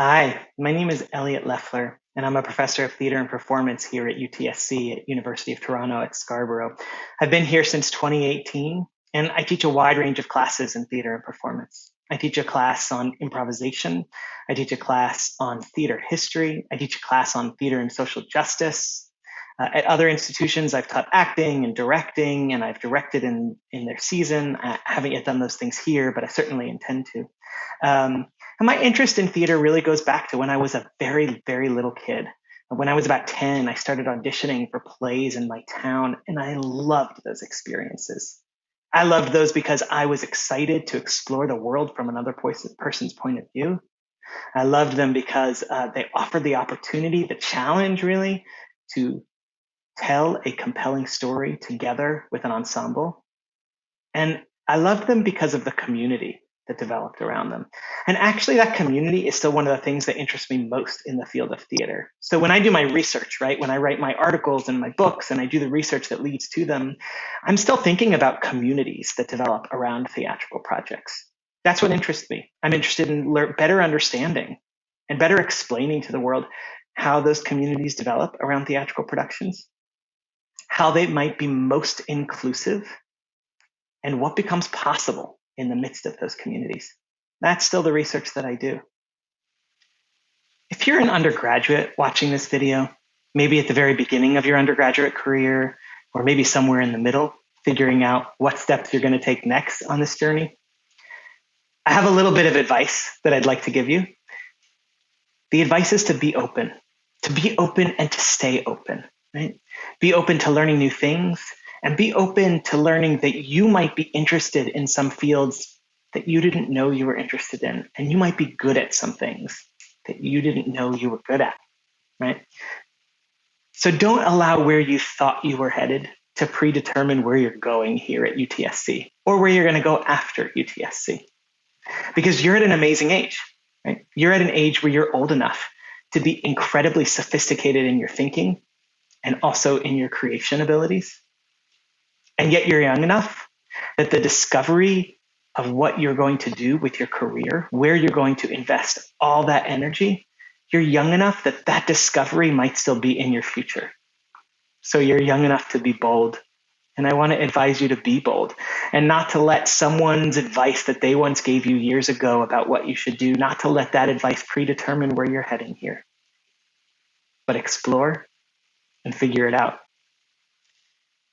Hi, my name is Elliot Leffler, and I'm a professor of theater and performance here at UTSC at University of Toronto at Scarborough. I've been here since 2018, and I teach a wide range of classes in theater and performance. I teach a class on improvisation. I teach a class on theater history. I teach a class on theater and social justice. At other institutions, I've taught acting and directing, and I've directed in their season. I haven't yet done those things here, but I certainly intend to. And my interest in theater really goes back to when I was a very, very little kid. When I was about 10, I started auditioning for plays in my town, and I loved those experiences. I loved those because I was excited to explore the world from another person's point of view. I loved them because they offered the opportunity, the challenge really, to tell a compelling story together with an ensemble. And I loved them because of the community that developed around them. And actually, that community is still one of the things that interests me most in the field of theater. So when I do my research, right, when I write my articles and my books and I do the research that leads to them, I'm still thinking about communities that develop around theatrical projects. That's what interests me. I'm interested in better understanding and better explaining to the world how those communities develop around theatrical productions, how they might be most inclusive, and what becomes possible in the midst of those communities. That's still the research that I do. If you're an undergraduate watching this video, maybe at the very beginning of your undergraduate career, or maybe somewhere in the middle, figuring out what steps you're going to take next on this journey, I have a little bit of advice that I'd like to give you. The advice is to be open and to stay open, right? Be open to learning new things, and be open to learning that you might be interested in some fields that you didn't know you were interested in. And you might be good at some things that you didn't know you were good at, right? So don't allow where you thought you were headed to predetermine where you're going here at UTSC or where you're going to go after UTSC. Because you're at an amazing age, right? You're at an age where you're old enough to be incredibly sophisticated in your thinking and also in your creation abilities. And yet you're young enough that the discovery of what you're going to do with your career, where you're going to invest all that energy, you're young enough that that discovery might still be in your future. So you're young enough to be bold. And I want to advise you to be bold and not to let someone's advice that they once gave you years ago about what you should do, not to let that advice predetermine where you're heading here, but explore and figure it out.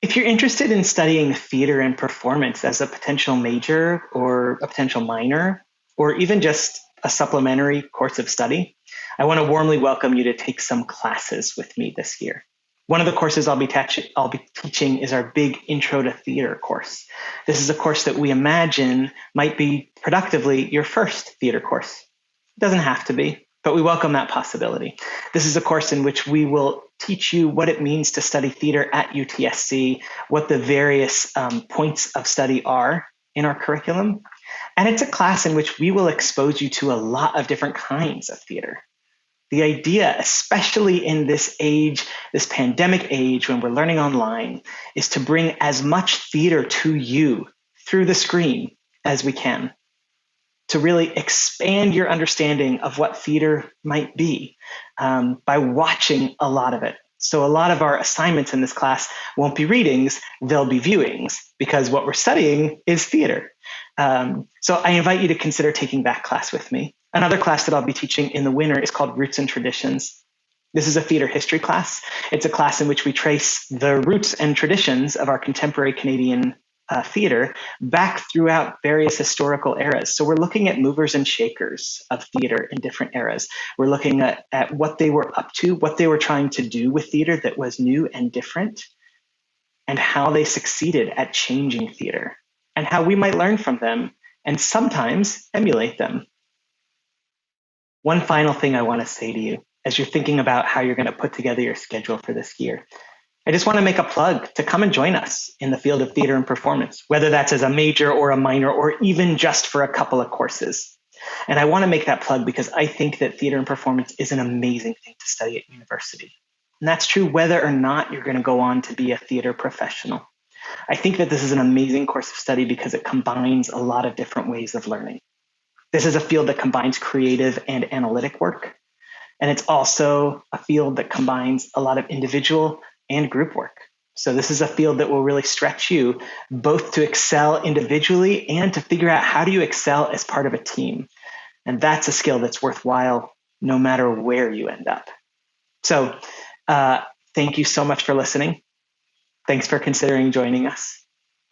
If you're interested in studying theater and performance as a potential major or a potential minor, or even just a supplementary course of study, I want to warmly welcome you to take some classes with me this year. One of the courses I'll be teaching is our big Intro to Theater course. This is a course that we imagine might be productively your first theater course. It doesn't have to be, but we welcome that possibility. This is a course in which we will teach you what it means to study theater at UTSC, what the various points of study are in our curriculum. And it's a class in which we will expose you to a lot of different kinds of theater. The idea, especially in this age, this pandemic age, when we're learning online, is to bring as much theater to you through the screen as we can, to really expand your understanding of what theater might be by watching a lot of it. So a lot of our assignments in this class won't be readings, they'll be viewings, because what we're studying is theater. So I invite you to consider taking that class with me. Another class that I'll be teaching in the winter is called Roots and Traditions. This is a theater history class. It's a class in which we trace the roots and traditions of our contemporary Canadian theater back throughout various historical eras. So we're looking at movers and shakers of theater in different eras. We're looking at what they were up to, what they were trying to do with theater that was new and different, and how they succeeded at changing theater, and how we might learn from them and sometimes emulate them. One final thing I want to say to you as you're thinking about how you're going to put together your schedule for this year. I just want to make a plug to come and join us in the field of theater and performance, whether that's as a major or a minor, or even just for a couple of courses. And I want to make that plug because I think that theater and performance is an amazing thing to study at university. And that's true whether or not you're going to go on to be a theater professional. I think that this is an amazing course of study because it combines a lot of different ways of learning. This is a field that combines creative and analytic work. And it's also a field that combines a lot of individual and group work. So this is a field that will really stretch you both to excel individually and to figure out how do you excel as part of a team. And that's a skill that's worthwhile no matter where you end up. So thank you so much for listening. Thanks for considering joining us.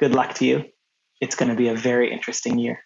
Good luck to you. It's going to be a very interesting year.